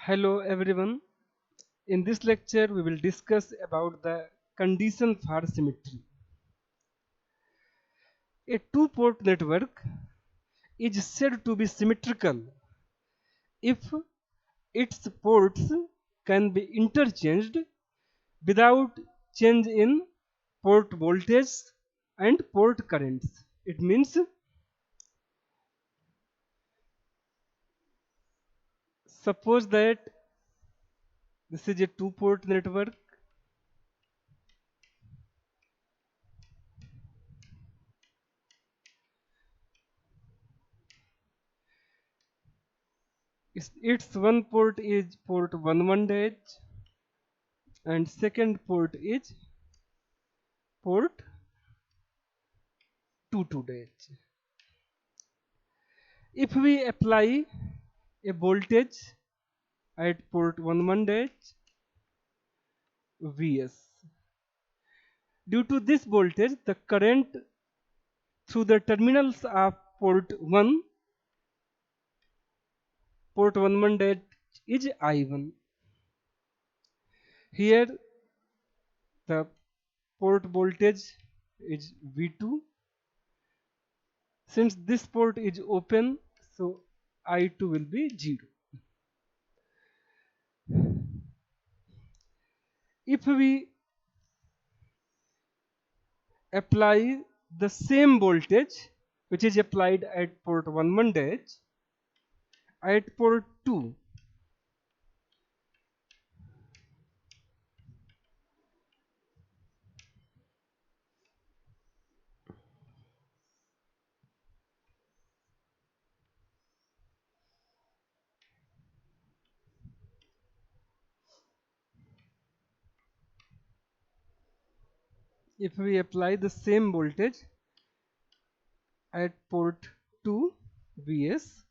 Hello everyone. In this lecture we will discuss about the condition for symmetry. A two-port network is said to be symmetrical if its ports can be interchanged without change in port voltage and port currents. It means suppose that this is a two-port network. Its one port is port 11 dash and second port is port 22 dash. If we apply a voltage at port 11 dash Vs, due to this voltage the current through the terminals of port 11 dash is I1. Here the port voltage is V2. Since this port is open, so I2 will be 0. If we apply the same voltage which is applied at port 11 dash at port 2, if we apply the same voltage at port 2 Vs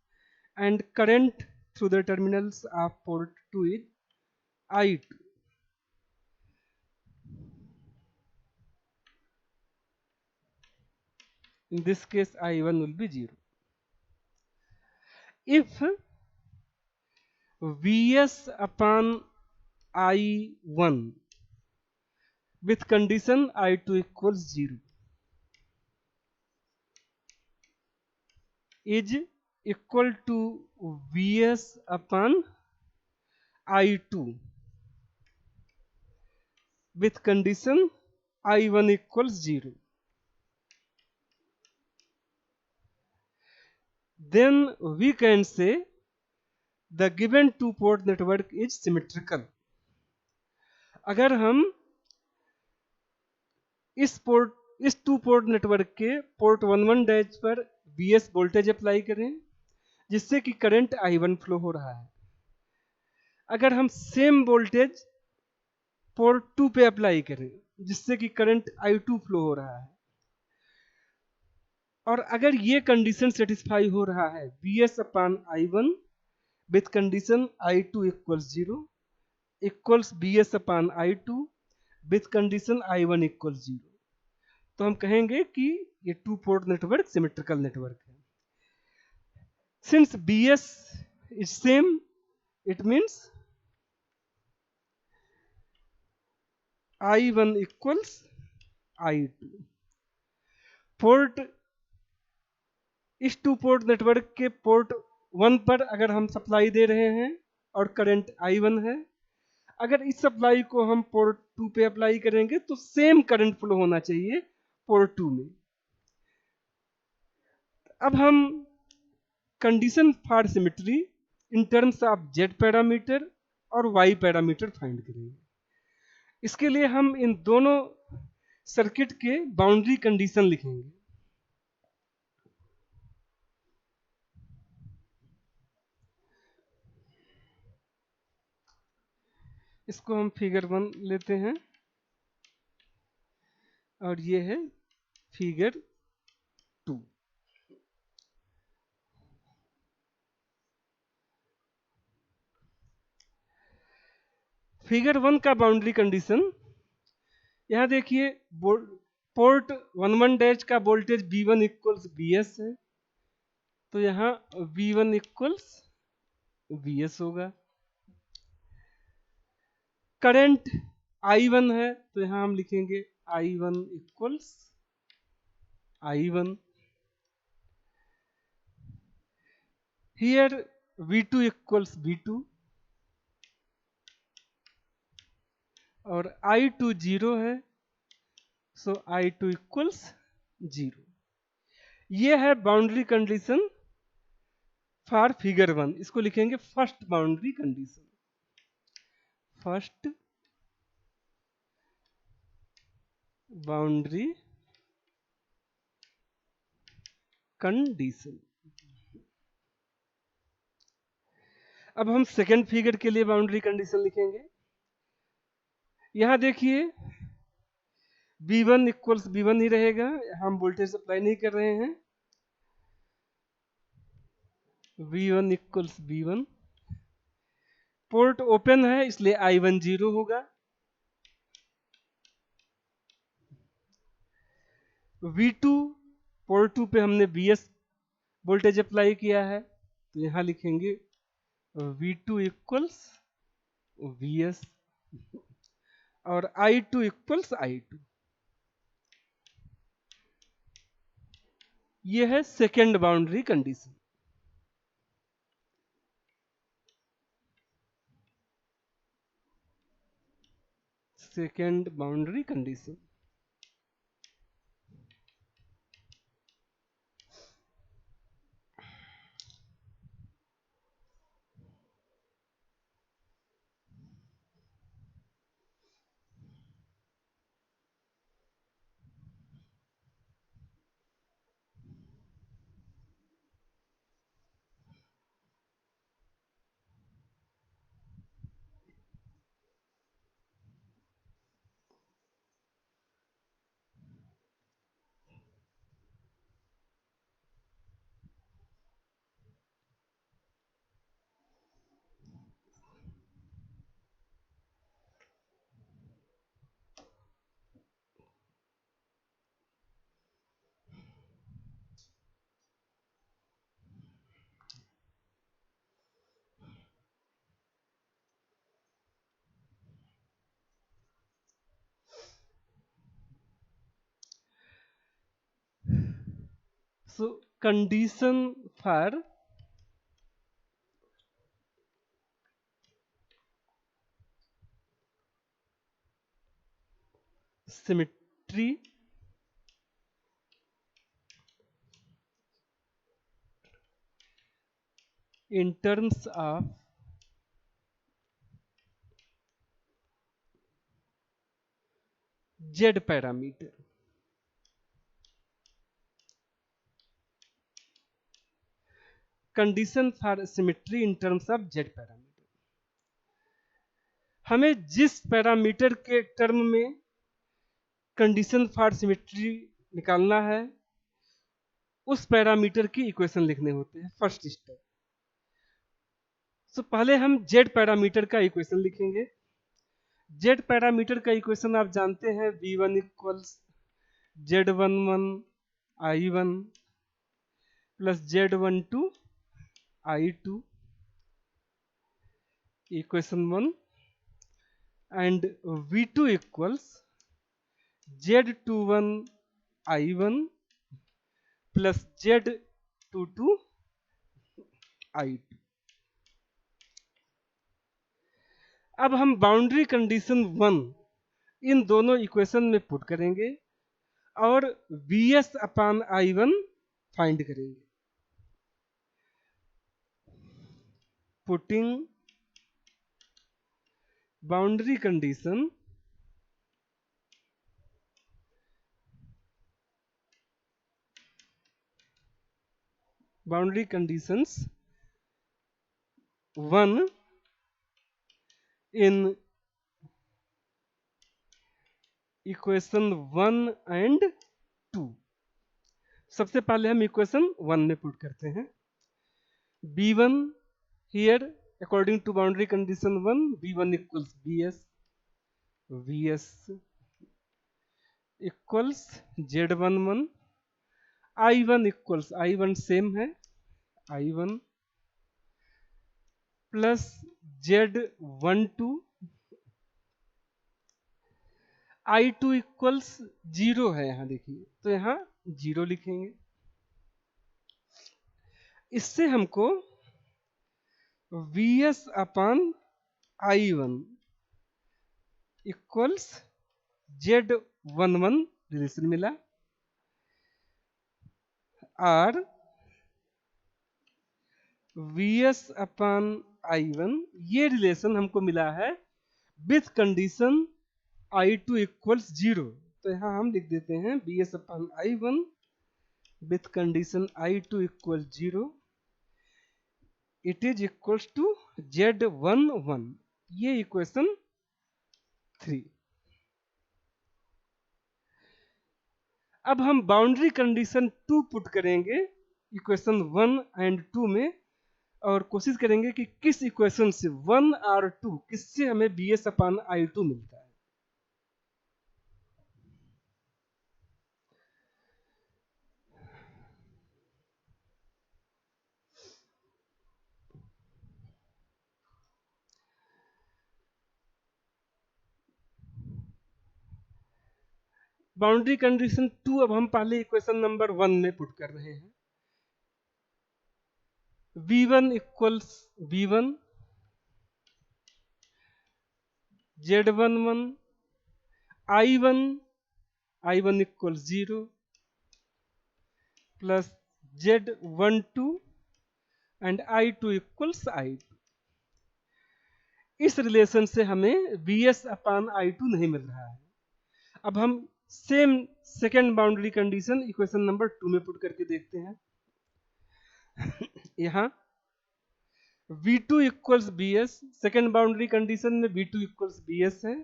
and current through the terminals of port 2 is I2. In this case I1 will be 0. If Vs upon I1 with condition I2 equals 0 is equal to Vs upon I2 with condition I1 equals 0, then we can say the given two port network is symmetrical. अगर हम इस two port network के port 11 dash पर Vs voltage apply करें जिससे कि current I1 flow हो रहा है, अगर हम सेम वोल्टेज पोर्ट 2 पे अप्लाई करें जिससे कि करंट I2 फ्लो हो रहा है, और अगर ये कंडीशन सेटिस्फाई हो रहा है Vs upon I1 with condition I2 equals 0 equals Vs upon I2 with condition I1 equals 0, तो हम कहेंगे कि ये two port network symmetrical network है. Since Bs is same, it means I1 equals I2. Port इस टू पोर्ट नेटवर्क के port 1 पर अगर हम सप्लाई दे रहे हैं और करंट I1 है, अगर इस सप्लाई को हम पोर्ट 2 पे अप्लाई करेंगे तो सेम करंट फ्लो होना चाहिए पोर्ट 2 में. अब हम condition for symmetry in terms of Z parameter और Y पैरामीटर फाइंड करेंगे. इसके लिए हम इन दोनों सर्किट के बाउंड्री कंडीशन लिखेंगे. इसको हम फिगर 1 लेते हैं और ये है फिगर 2. फिगर 1 का बाउंड्री कंडीशन यहां देखिए, पोर्ट 11 डैश का वोल्टेज V1 इक्वल्स Vs है, तो यहाँ V1 इक्वल्स Vs होगा. करंट I1 है तो यहां हम लिखेंगे I1 equals I1, here V2 equals V2 और I2 जीरो है, सो I2 इक्वल्स जीरो। ये है बाउंड्री कंडीशन फॉर फिगर 1। इसको लिखेंगे first boundary condition, first boundary condition. अब हम सेकेंड फिगर के लिए बाउंड्री कंडीशन लिखेंगे। यहां देखिए V1 इक्वल्स V1 ही रहेगा, हम वोल्टेज अप्लाई नहीं कर रहे हैं। V1 equals V1, port open है इसलिए I1 जीरो होगा। V2 पोर्ट 2 पे हमने Vs वोल्टेज अप्लाई किया है तो यहां लिखेंगे V2 इक्वल्स Vs और I2 इक्वल्स I2। ये है second boundary condition. Second boundary condition. So condition for symmetry in terms of Z parameter। Condition for symmetry in terms of Z parameter, हमें जिस पैरामीटर के टर्म में condition for symmetry निकालना है उस parameter की इक्वेशन लिखने होते हैं फर्स्ट स्टेप। तो पहले हम Z पैरामीटर का इक्वेशन लिखेंगे। Z पैरामीटर का इक्वेशन आप जानते हैं V1 equals Z11 I1 plus Z12 I2 equation 1 and V2 equals Z21 I1 plus Z22 I2। अब हम बाउंड्री कंडीशन 1 इन दोनों इक्वेशन में पुट करेंगे और Vs अपान I1 फाइंड करेंगे। Putting boundary condition boundary conditions 1 in equation 1 and 2। सबसे पहले हम इक्वेशन 1 में पुट करते हैं। B1 here according to boundary condition 1 B1 equals Vs equals Z11 I1 equals I1 same है I1 plus Z12 I2 equals 0 है, यहाँ देखिए, तो यहाँ 0 लिखेंगे। इससे हमको Vs upon I1 equals Z11 relation मिला, और Vs अपान I1 ये रिलेशन हमको मिला है विथ कंडीशन I2 इक्वल्स 0। तो यहाँ हम लिख देते हैं Vs upon I1 with condition I2 equal 0, it is equals to Z11। ये इक्वेशन 3। अब हम बाउंड्री कंडीशन 2 पुट करेंगे इक्वेशन 1 एंड 2 में, और कोशिश करेंगे कि किस इक्वेशन से 1 और 2 किससे हमें Vs अपान I2 मिलता है। बाउंड्री कंडीशन 2 अब हम पहले इक्वेशन नंबर 1 में पुट कर रहे हैं। V1 equals V1 Z11 I1 equals 0 plus Z12 and I2 equals I2। इस रिलेशन से हमें Vs अपान I2 नहीं मिल रहा है। अब हम same second boundary condition equation number 2 में पुट करके देखते हैं। यहाँ V2 equals Bs, second boundary condition में V2 इक्वल्स Bs है,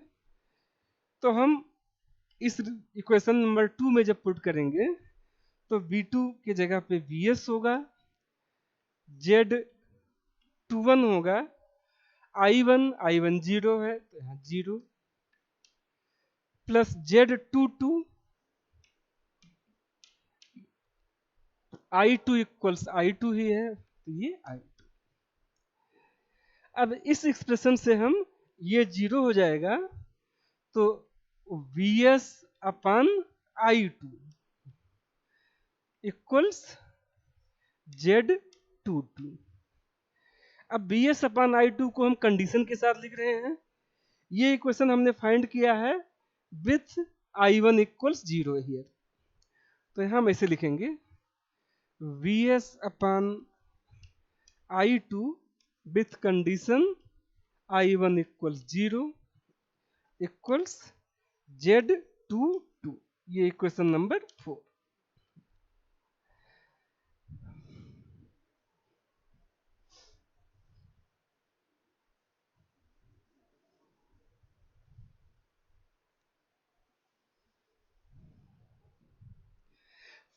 तो हम इस इक्वेशन नंबर 2 में जब पुट करेंगे तो V2 की जगह पे Vs होगा, Z21 होगा, I1 0 है तो यहाँ 0, plus Z22 I2 equals I2 ही है, तो ये I2। अब इस एक्सप्रेशन से हम ये 0 हो जाएगा, तो Vs अपान I2 इक्वल्स Z22। अब Vs अपान I2 को हम कंडीशन के साथ लिख रहे हैं। ये इक्वेशन हमने फाइंड किया है विथ I1 इक्वल्स 0 हियर, तो यहाँ हम ऐसे लिखेंगे Vs upon I2 with condition I1 equals 0 equals Z22। ये equation number 4।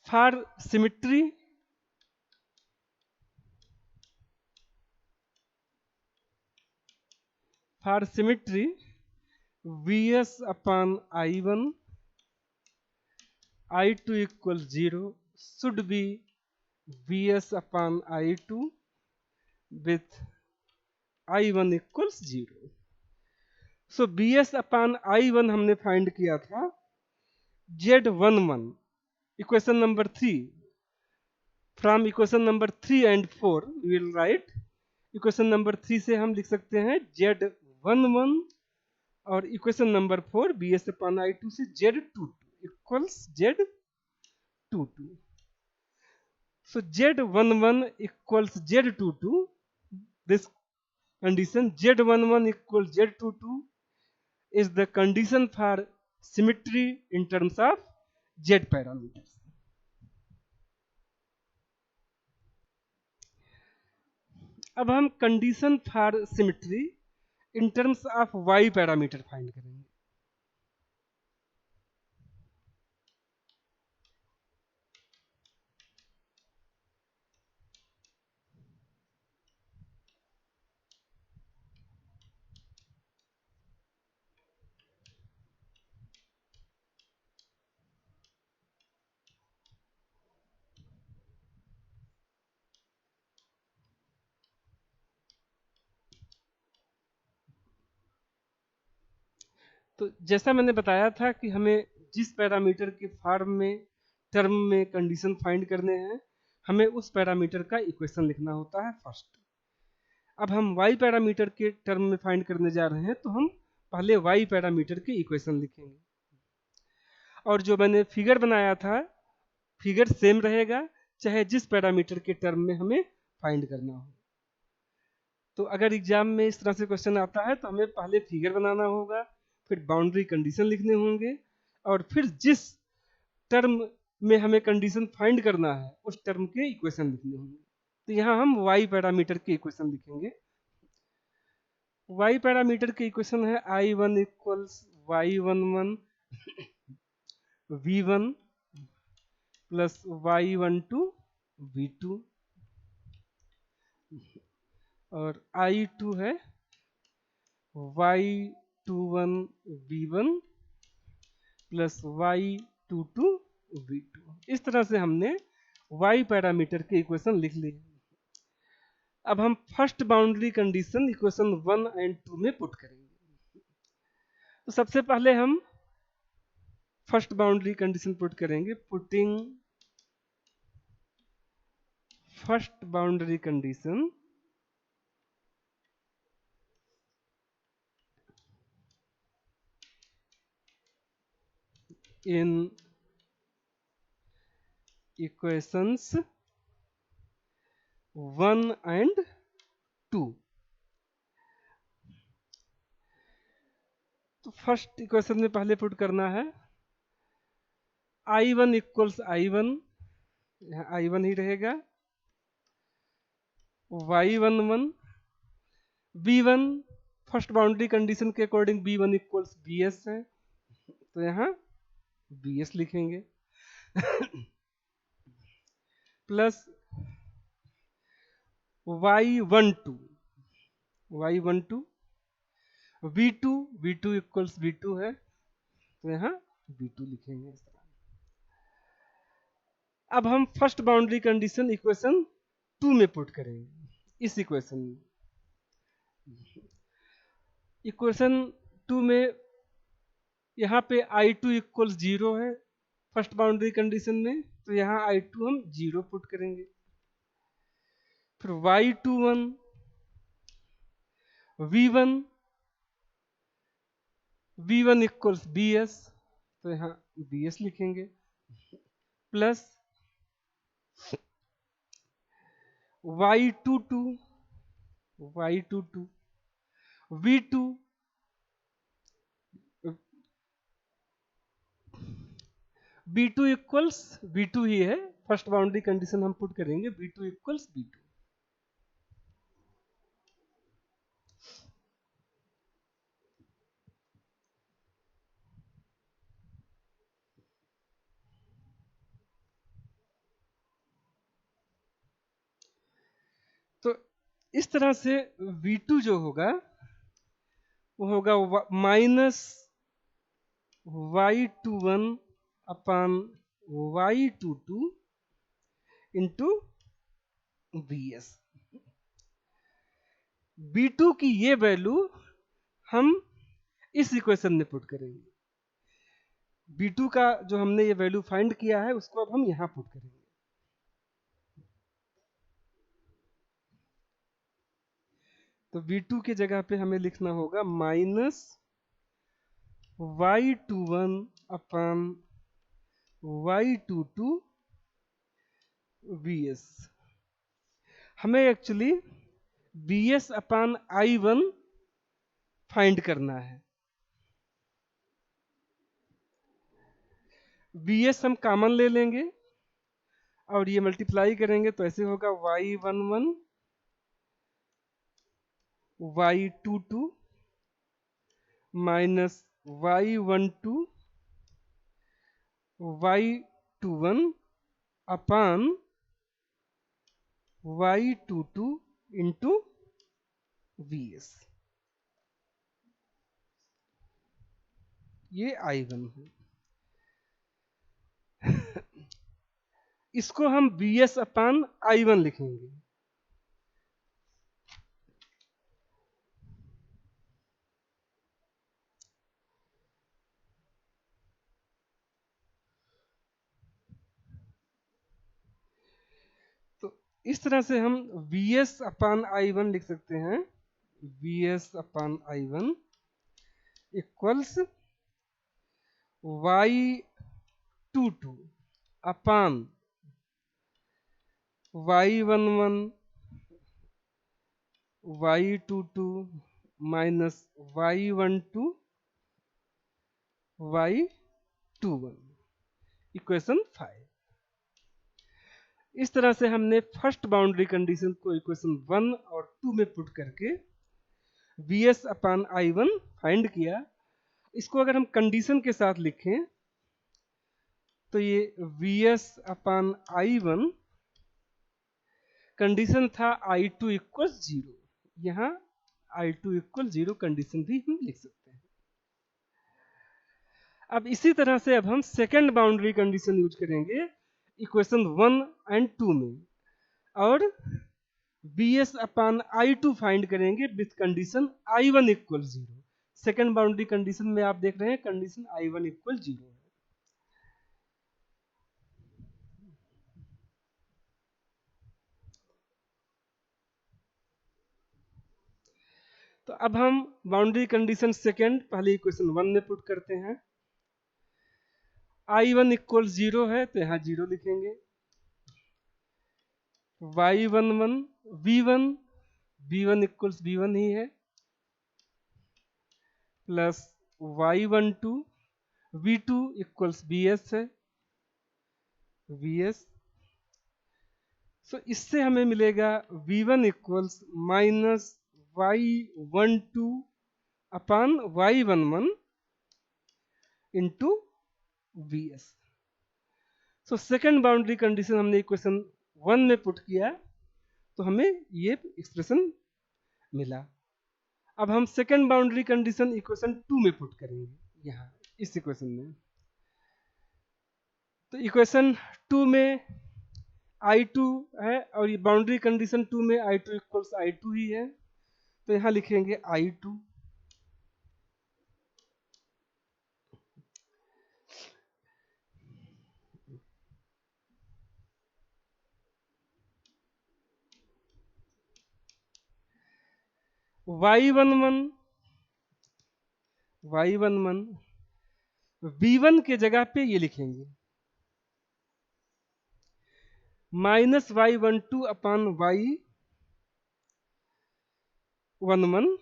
For symmetry, Vs upon I1 I2 equals 0 should be Vs upon I2 with I1 equals 0। So Vs upon I1 हमने find किया था Z11 equation number 3। From equation number 3 and 4 we will write, equation number 3 से हम लिख सकते हैं Z11, और equation number 4 Vs upon I2 से Z22 equals Z22। So Z11 equals Z22, this condition Z11 equals Z22 is the condition for symmetry in terms of Z parameters। अब हम condition for symmetry in terms of Y parameter find करेंगे। तो जैसा मैंने बताया था कि हमें जिस पैरामीटर के फॉर्म में टर्म में कंडीशन फाइंड करने हैं, हमें उस पैरामीटर का इक्वेशन लिखना होता है फर्स्ट। अब हम y पैरामीटर के टर्म में फाइंड करने जा रहे हैं, तो हम पहले y पैरामीटर के इक्वेशन लिखेंगे। और जो मैंने फिगर बनाया था, फिगर सेम रहेगा चाहे जिस पैरामीटर के टर्म में हमें फाइंड करना हो। तो अगर एग्जाम में इस तरह से क्वेश्चन आता है तो हमें पहले फिगर बनाना होगा, फिर बाउंड्री कंडीशन लिखने होंगे, और फिर जिस टर्म में हमें कंडीशन फाइंड करना है उस टर्म के इक्वेशन लिखने होंगे। तो यहाँ हम y पैरामीटर के इक्वेशन लिखेंगे। y पैरामीटर के इक्वेशन है I1 equals y11 v1 plus y12 v2, और I2 है y21 v1 plus y22 v2। इस तरह से हमने y पैरामीटर के इक्वेशन लिख लिए। अब हम first boundary condition equation 1 and 2 में पुट करेंगे। तो सबसे पहले हम फर्स्ट बाउंड्री कंडीशन पुट करेंगे। Putting first boundary condition in equations 1 and 2। तो फर्स्ट इक्वेशन में पहले पुट करना है I1 इक्वल्स I1, यहाँ I1 ही रहेगा, y11 v1 first boundary condition के अकॉर्डिंग b1 इक्वल्स bs है, तो यहाँ bs लिखेंगे, plus y12 v2 equals v2 है, तो यहाँ v2 लिखेंगे इस तरह। अब हम फर्स्ट बाउंड्री कंडीशन इक्वेशन 2 में पुट करेंगे। इस इक्वेशन में इक्वेशन 2 में यहाँ पे I2 इक्वल्स 0 है फर्स्ट बाउंड्री कंडीशन में, तो यहाँ I2 हम 0 पुट करेंगे। फिर y21 v1 इक्वल्स bs, तो यहाँ bs लिखेंगे, plus y22 v2 equals v2 ही है, फर्स्ट बाउंड्री कंडीशन हम पुट करेंगे v2 इक्वल्स v2। तो इस तरह से v2 जो होगा वो होगा माइनस y21 अपान y22 इंटू bs। b2 की ये वैल्यू हम इस इक्वेशन में पुट करेंगे। b2 का जो हमने ये वैल्यू फाइंड किया है उसको अब हम यहाँ पुट करेंगे। तो v2 की जगह पे हमें लिखना होगा माइनस y21 अपान y22 bs। हमें एक्चुअली bs अपान I1 फाइंड करना है। bs हम कॉमन ले लेंगे और ये मल्टीप्लाई करेंगे, तो ऐसे होगा y11 y22 minus y12 y21 अपान y22 इंटू bs। ये I1 है। इसको हम bs अपान I1 लिखेंगे। इस तरह से हम Vs अपान I1 लिख सकते हैं, Vs upon I1 equals Y22 अपान Y11 Y22 minus Y12 Y21 equation 5। इस तरह से हमने फर्स्ट बाउंड्री कंडीशन को इक्वेशन 1 और 2 में पुट करके Vs अपान I1 फाइंड किया। इसको अगर हम कंडीशन के साथ लिखें तो ये Vs अपान I1 कंडीशन था I2 इक्वल 0, यहाँ I2 इक्वल 0 कंडीशन भी हम लिख सकते हैं। अब इसी तरह से अब हम सेकेंड बाउंड्री कंडीशन यूज करेंगे इक्वेशन 1 एंड 2 में, और Vs अपान I2 फाइंड करेंगे with condition I1 equal 0। Second boundary condition में आप देख रहे हैं कंडीशन I1 इक्वल 0 है। तो अब हम बाउंड्री कंडीशन सेकेंड पहले इक्वेशन 1 में पुट करते हैं। I1 इक्वल 0 है तो यहाँ 0 लिखेंगे। Y11 V1 V1 equals V1 ही है, plus Y12 V2 equals Vs है, Vs। सो इससे हमें मिलेगा V1 इक्वल्स माइनस Y12 अपान Y11 into Vs। So second boundary condition हमने इक्वेशन 1 में पुट किया तो हमें ये एक्सप्रेशन मिला। अब हम सेकेंड बाउंड्री कंडीशन इक्वेशन 2 में पुट करेंगे यहाँ इस इक्वेशन में। तो इक्वेशन 2 में I2 है और ये बाउंड्री कंडीशन 2 में I2 इक्वल्स I2 ही है, तो यहाँ लिखेंगे I2 Y11 V1 के जगह पे ये लिखेंगे माइनस Y12 अपान Y11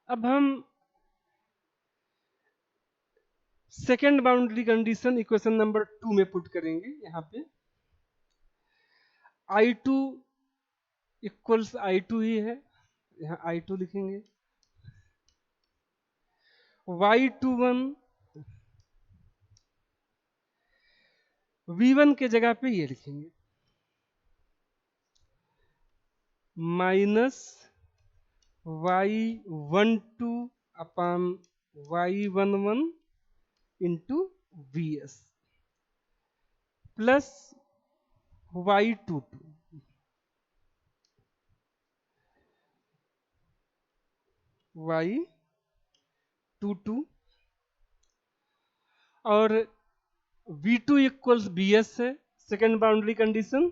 अब हम second boundary condition equation number 2 में पुट करेंगे। यहाँ पे I2 इक्वल्स I2 ही है, यहाँ I2 लिखेंगे। Y21 V1 के जगह पे ये लिखेंगे माइनस Y12 अपान Y11 into Vs plus Y22 और V2 इक्वल्स Vs है सेकेंड बाउंड्री कंडीशन,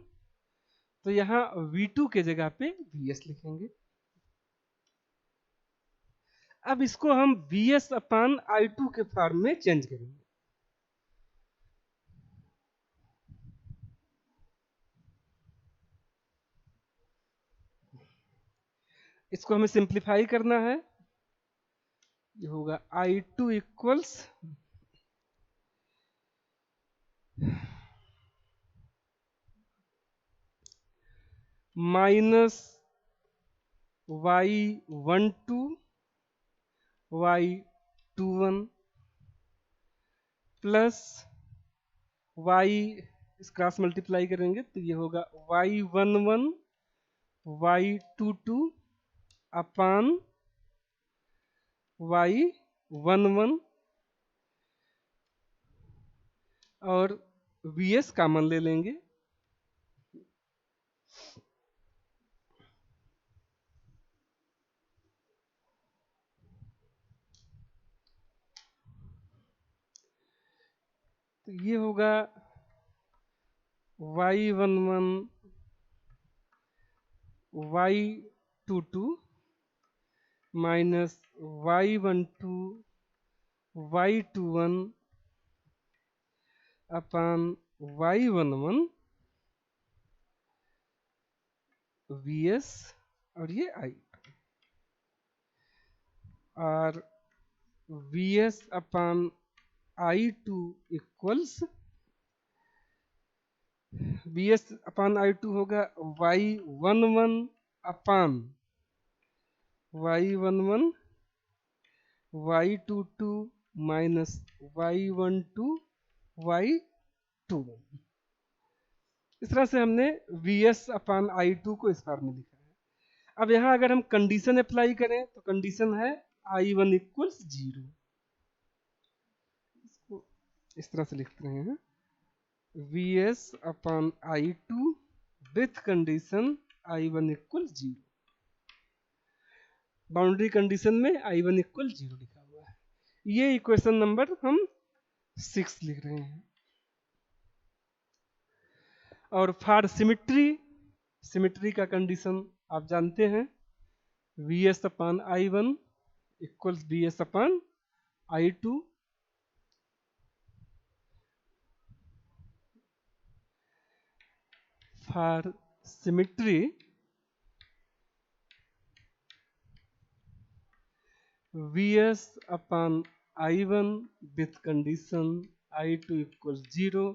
तो यहाँ V2 के जगह पे Vs लिखेंगे। अब इसको हम Vs अपान I2 के फॉर्म में चेंज करेंगे। इसको हमें सिंप्लीफाई करना है, ये होगा I2 equals minus Y12 Y21 plus Y इस क्रॉस मल्टीप्लाई करेंगे तो ये होगा Y11 Y22 अपान Y11 और Vs कॉमन ले लेंगे। तो ये होगा y11 y22 minus y12 y21 अपान y11 vs और ये i और vs अपान i2 इक्वल्स vs अपान i2 होगा y11 अपान y11 y22 minus y12 y21। इस तरह से हमने vs अपान i2 को इस फॉर्म में लिखा है। अब यहाँ अगर हम कंडीशन अप्लाई करें तो कंडीशन है i1 इक्वल्स 0। इसको इस तरह से लिख रहे हैं vs upon i2 with condition i1 equal 0। Boundary condition में i1 इक्वल 0 लिखा हुआ है। ये इक्वेशन नंबर हम 6 लिख रहे हैं। और फॉर सिमिट्री का कंडीशन आप जानते हैं vs upon i1 equals vs upon i2। For symmetry vs upon i1 with condition i2 equals 0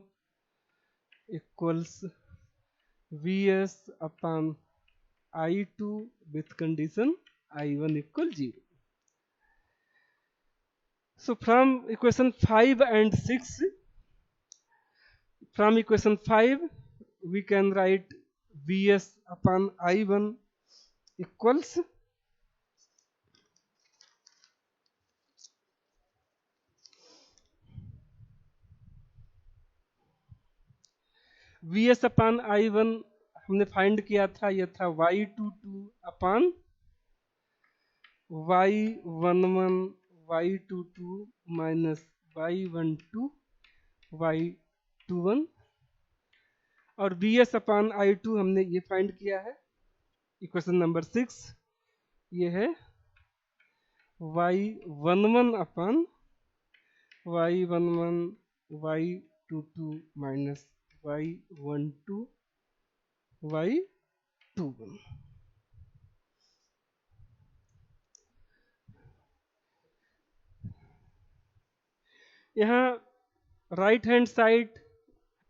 equals vs upon i2 with condition i1 equal 0. So from equation 5 and 6, from equation 5 we can write vs upon i1 equals vs upon i1 हमने find किया था, यह था y22 अपान y11 y22 minus y12 y21 और vs अपान i2 हमने ये find किया है इक्वेशन नंबर 6। ये है y11 अपान y11 y22 minus y12 y21। यहाँ right hand side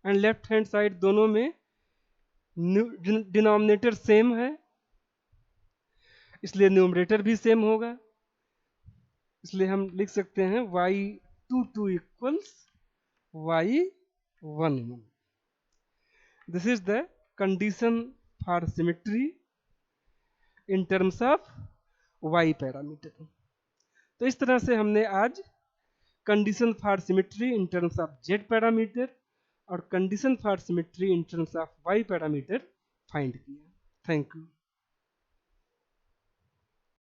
and left hand side दोनों में डिनोमिनेटर सेम है, इसलिए न्यूमरेटर भी सेम होगा। इसलिए हम लिख सकते हैं y22 equals y11। This is the condition for symmetry in terms of y parameter. तो इस तरह से हमने आज condition for symmetry in terms of z parameter और condition for symmetry in terms of y parameter find किया। Thank you.